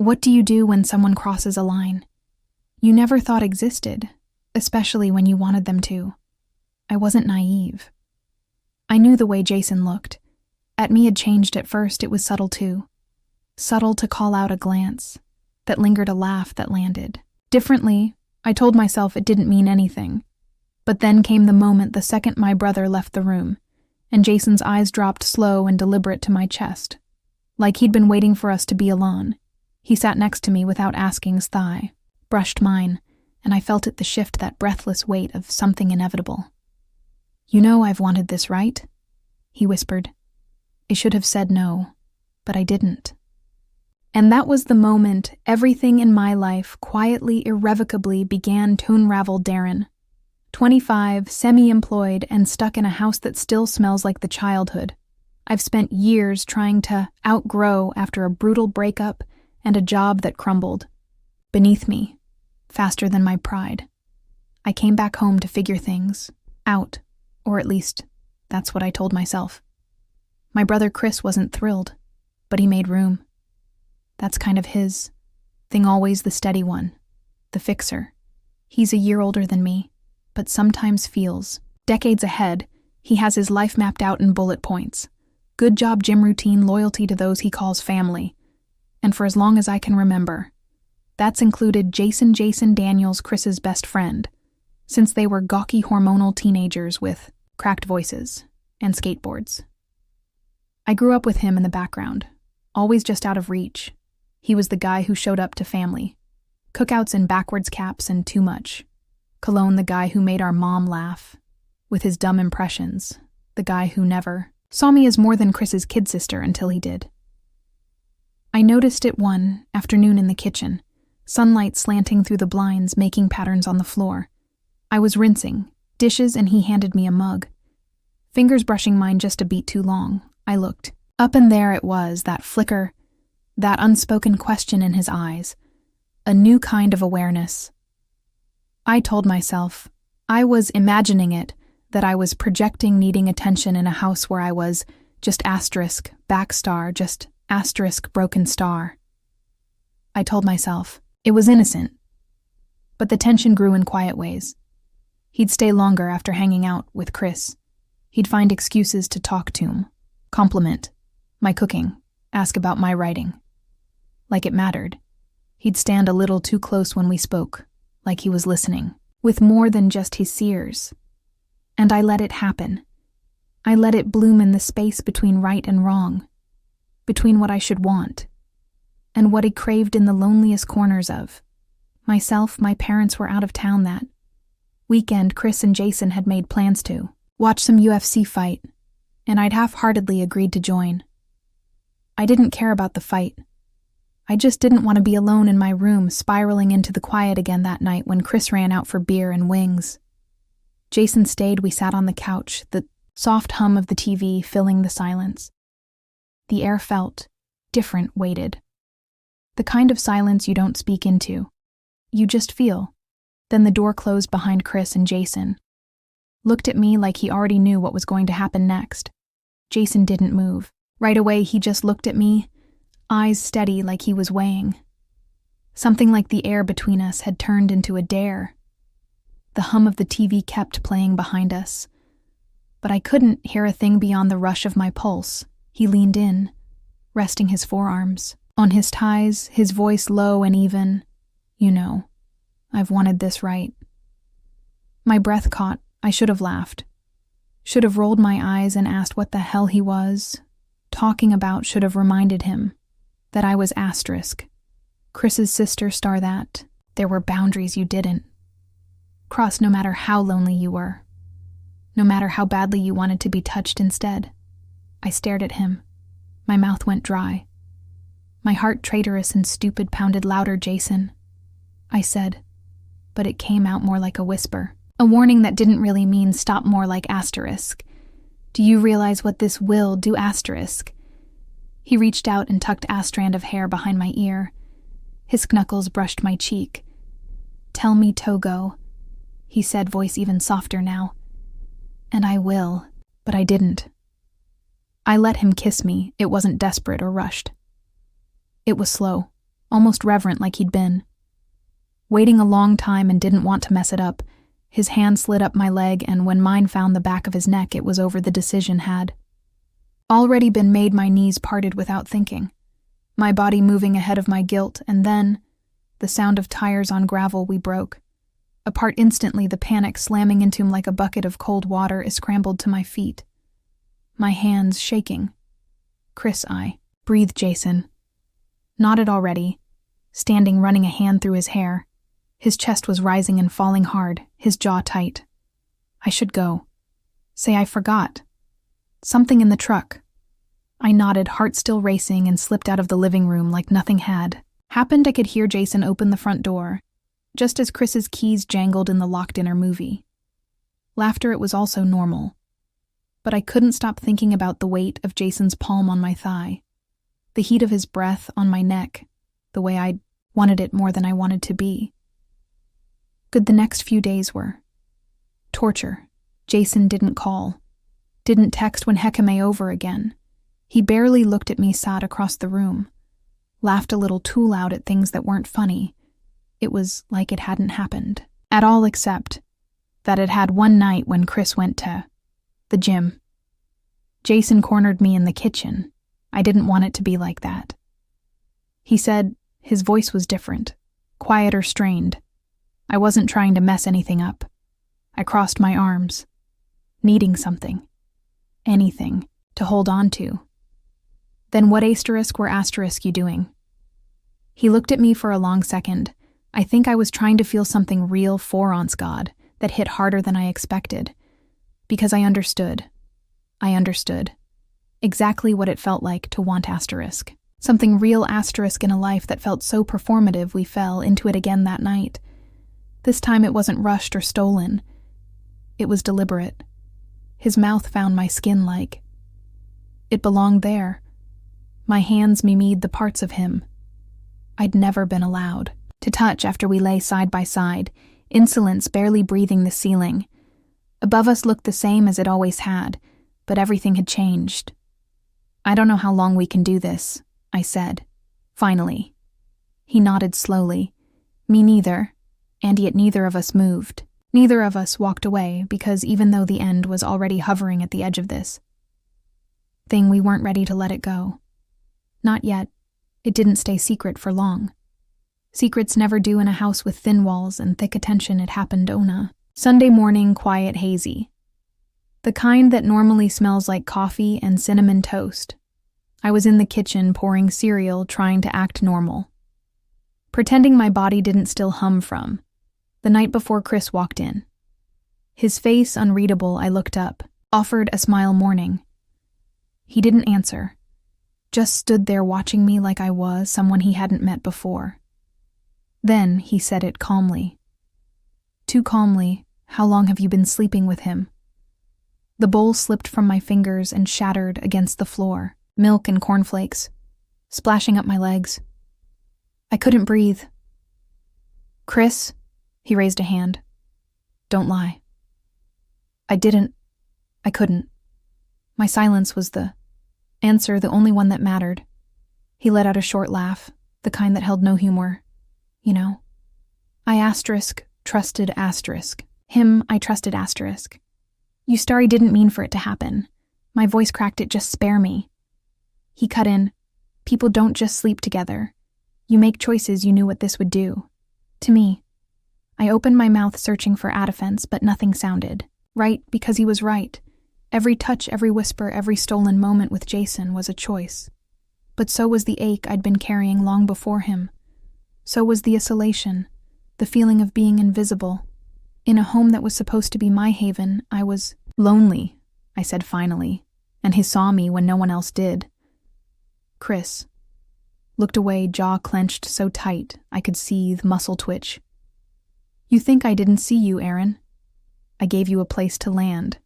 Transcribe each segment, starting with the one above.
What do you do when someone crosses a line you never thought existed, especially when you wanted them to? I wasn't naive. I knew the way Jason looked. At me had changed at first, it was subtle too. Subtle to call out a glance, that lingered a laugh that landed. Differently, I told myself it didn't mean anything. But then came the moment the second my brother left the room, and Jason's eyes dropped slow and deliberate to my chest, like he'd been waiting for us to be alone. He sat next to me without asking his thigh, brushed mine, and I felt it, the shift, that breathless weight of something inevitable. "You know I've wanted this, right?" he whispered. I should have said no, but I didn't. And that was the moment everything in my life quietly, irrevocably began to unravel. Darren, 25, semi-employed, and stuck in a house that still smells like the childhood I've spent years trying to outgrow after a brutal breakup and a job that crumbled beneath me, faster than my pride. I came back home to figure things out, or at least that's what I told myself. My brother Chris wasn't thrilled, but he made room. That's kind of his thing, always the steady one, the fixer. He's a year older than me, but sometimes feels decades ahead. He has his life mapped out in bullet points. Good job, gym routine, loyalty to those he calls family. And for as long as I can remember, that's included Jason Daniels, Chris's best friend, since they were gawky hormonal teenagers with cracked voices and skateboards. I grew up with him in the background, always just out of reach. He was the guy who showed up to family, cookouts in backwards caps and too much. Cologne, the guy who made our mom laugh with his dumb impressions, the guy who never saw me as more than Chris's kid sister until he did. I noticed it one afternoon in the kitchen, sunlight slanting through the blinds, making patterns on the floor. I was rinsing dishes and he handed me a mug. Fingers brushing mine just a beat too long. I looked up and there it was, that flicker, that unspoken question in his eyes, a new kind of awareness. I told myself I was imagining it, that I was projecting needing attention in a house where I was just asterisk, back star, just asterisk, broken star. I told myself it was innocent. But the tension grew in quiet ways. He'd stay longer after hanging out with Chris. He'd find excuses to talk to him, compliment my cooking, ask about my writing. Like it mattered. He'd stand a little too close when we spoke, like he was listening, with more than just his ears. And I let it happen. I let it bloom in the space between right and wrong, between what I should want, and what he craved in the loneliest corners of myself. My parents were out of town that weekend. Chris and Jason had made plans to watch some UFC fight, and I'd half-heartedly agreed to join. I didn't care about the fight. I just didn't want to be alone in my room, spiraling into the quiet again that night when Chris ran out for beer and wings. Jason stayed. We sat on the couch, the soft hum of the TV filling the silence. The air felt different, weighted. The kind of silence you don't speak into. You just feel. Then the door closed behind Chris, and Jason looked at me like he already knew what was going to happen next. Jason didn't move. Right away, he just looked at me, eyes steady like he was weighing. Something like the air between us had turned into a dare. The hum of the TV kept playing behind us, but I couldn't hear a thing beyond the rush of my pulse. He leaned in, resting his forearms on his thighs, his voice low and even. "You know, I've wanted this, right?" My breath caught. I should have laughed. Should have rolled my eyes and asked what the hell he was talking about. Should have reminded him that I was asterisk, Chris's sister star, that there were boundaries you didn't cross, no matter how lonely you were, no matter how badly you wanted to be touched instead. I stared at him. My mouth went dry. My heart, traitorous and stupid, pounded louder. "Jason," I said, but it came out more like a whisper, a warning that didn't really mean stop, more like asterisk. "Do you realize what this will do, asterisk?" He reached out and tucked a strand of hair behind my ear. His knuckles brushed my cheek. "Tell me, Togo," he said, voice even softer now. "And I will." But I didn't. I let him kiss me. It wasn't desperate or rushed. It was slow, almost reverent like he'd been. Waiting a long time and didn't want to mess it up, his hand slid up my leg, and when mine found the back of his neck, it was over. The decision had already been made. My knees parted without thinking, my body moving ahead of my guilt, and then the sound of tires on gravel. We broke apart instantly, the panic slamming into him like a bucket of cold water. I scrambled to my feet, my hands shaking. Chris, I breathed. Jason nodded already, standing, running a hand through his hair. His chest was rising and falling hard, his jaw tight. I should go. Say I forgot. Something in the truck. I nodded, heart still racing, and slipped out of the living room like nothing had happened. I could hear Jason open the front door, just as Chris's keys jangled in the locked inner movie. Laughter, it was also normal. But I couldn't stop thinking about the weight of Jason's palm on my thigh, the heat of his breath on my neck, the way I wanted it more than I wanted to be. Good, the next few days were torture. Jason didn't call, didn't text when Hekame over again. He barely looked at me, sat across the room, laughed a little too loud at things that weren't funny. It was like it hadn't happened at all, except that it had one night when Chris went to the gym. Jason cornered me in the kitchen. I didn't want it to be like that. He said, his voice was different, quieter, strained. I wasn't trying to mess anything up. I crossed my arms, needing something, anything, to hold on to. Then what were you doing? He looked at me for a long second. I think I was trying to feel something real for God that hit harder than I expected. Because I understood. I understood exactly what it felt like to want asterisk. Something real asterisk in a life that felt so performative. We fell into it again that night. This time it wasn't rushed or stolen. It was deliberate. His mouth found my skin like it belonged there. My hands mimicked the parts of him I'd never been allowed to touch after we lay side by side, insolence barely breathing the ceiling. Above us looked the same as it always had, but everything had changed. I don't know how long we can do this, I said, finally. He nodded slowly. Me neither, and yet neither of us moved. Neither of us walked away, because even though the end was already hovering at the edge of this thing, we weren't ready to let it go. Not yet. It didn't stay secret for long. Secrets never do in a house with thin walls and thick attention. It happened on a Sunday morning, quiet, hazy. The kind that normally smells like coffee and cinnamon toast. I was in the kitchen pouring cereal, trying to act normal, pretending my body didn't still hum from the night before Chris walked in. His face unreadable. I looked up, offered a smile. Morning. He didn't answer, just stood there watching me like I was someone he hadn't met before. Then he said it calmly. Too calmly. How long have you been sleeping with him? The bowl slipped from my fingers and shattered against the floor, milk and cornflakes splashing up my legs. I couldn't breathe. Chris, he raised a hand. Don't lie. I couldn't. My silence was the answer, the only one that mattered. He let out a short laugh, the kind that held no humor. You know, I trusted asterisk. Him, I trusted asterisk. You Starry didn't mean for it to happen. My voice cracked. It just spare me. He cut in. People don't just sleep together. You make choices. You knew what this would do. To me. I opened my mouth searching for a defense, but nothing sounded right, because he was right. Every touch, every whisper, every stolen moment with Jason was a choice. But so was the ache I'd been carrying long before him. So was the isolation, the feeling of being invisible. In a home that was supposed to be my haven, I was lonely, I said finally, and he saw me when no one else did. Chris looked away, jaw clenched so tight I could seethe, muscle twitch. You think I didn't see you, Aaron? I gave you a place to land.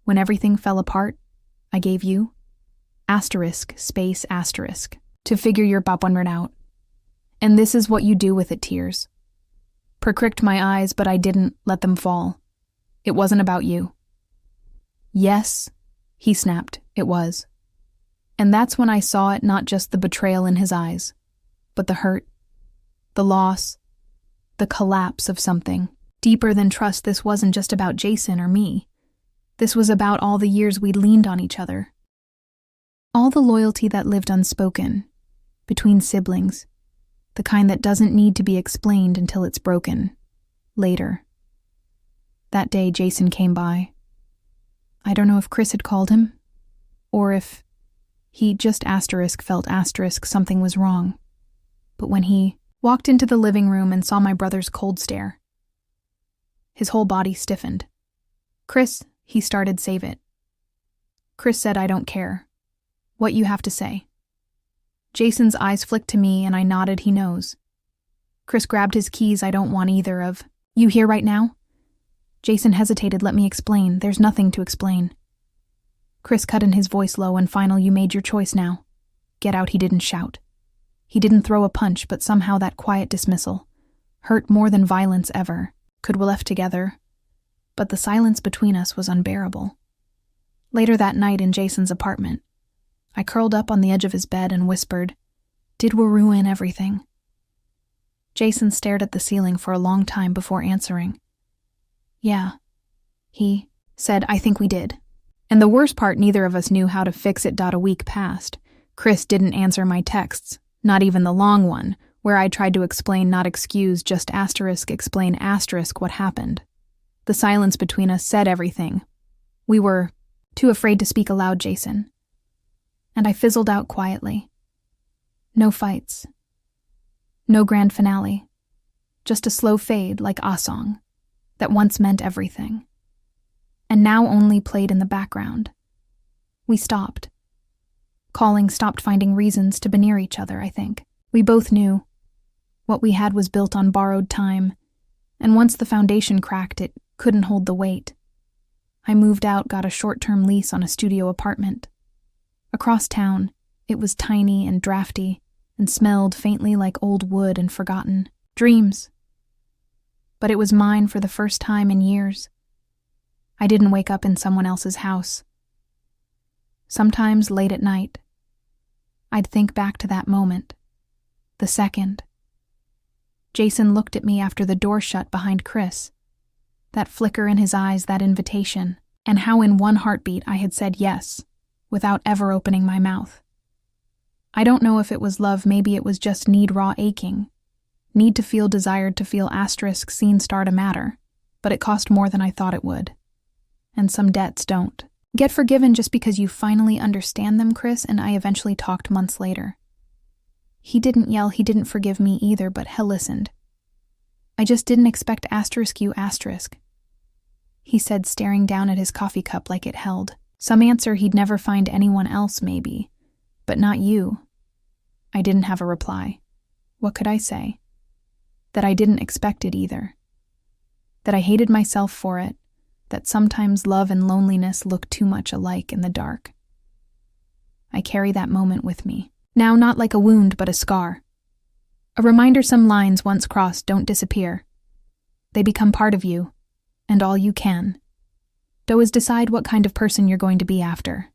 When everything fell apart, I gave you space, to figure your one out. And this is what you do with it, tears. Pricked my eyes, but I didn't let them fall. It wasn't about you. Yes, he snapped, it was. And that's when I saw it, not just the betrayal in his eyes, but the hurt, the loss, the collapse of something. Deeper than trust, this wasn't just about Jason or me. This was about all the years we'd leaned on each other. All the loyalty that lived unspoken, between siblings, the kind that doesn't need to be explained until it's broken, later. That day, Jason came by. I don't know if Chris had called him, or if he just felt something was wrong. But when he walked into the living room and saw my brother's cold stare, his whole body stiffened. "Chris," he started, "save it." Chris said, "I don't care. What you have to say." Jason's eyes flicked to me and I nodded he knows. Chris grabbed his keys. "I don't want either of you here right now." Jason hesitated. "Let me explain." "There's nothing to explain." Chris cut in, his voice low and final. "You made your choice now. Get out." He didn't shout. He didn't throw a punch, but somehow that quiet dismissal hurt more than violence ever. Could we left together? But the silence between us was unbearable. Later that night in Jason's apartment, I curled up on the edge of his bed and whispered, "Did we ruin everything?" Jason stared at the ceiling for a long time before answering. "Yeah," he said, "I think we did." And the worst part, neither of us knew how to fix it. A week passed. Chris didn't answer my texts, not even the long one, where I tried to explain, not excuse, just explain what happened. The silence between us said everything. We were too afraid to speak aloud, Jason. And I fizzled out quietly. No fights. No grand finale. Just a slow fade like a song that once meant everything, and now only played in the background. We stopped. Calling stopped, finding reasons to be near each other, I think. We both knew what we had was built on borrowed time, and once the foundation cracked, it couldn't hold the weight. I moved out, got a short-term lease on a studio apartment. Across town, it was tiny and drafty, and smelled faintly like old wood and forgotten dreams. But it was mine for the first time in years. I didn't wake up in someone else's house. Sometimes, late at night, I'd think back to that moment, the second Jason looked at me after the door shut behind Chris, that flicker in his eyes, that invitation, and how in one heartbeat I had said yes, without ever opening my mouth. I don't know if it was love, maybe it was just need, raw aching. Need to feel, desired to feel, seen start to matter, but it cost more than I thought it would. And some debts don't get forgiven just because you finally understand them, Chris and I eventually talked months later. He didn't yell, he didn't forgive me either, but he listened. "I just didn't expect you. He said, staring down at his coffee cup like it held some answer he'd never find anyone else, maybe, but not you. I didn't have a reply. What could I say? That I didn't expect it either. That I hated myself for it, that sometimes love and loneliness look too much alike in the dark. I carry that moment with me. Now, not like a wound, but a scar. A reminder some lines once crossed don't disappear. They become part of you, and all you can. Do is decide what kind of person you're going to be after.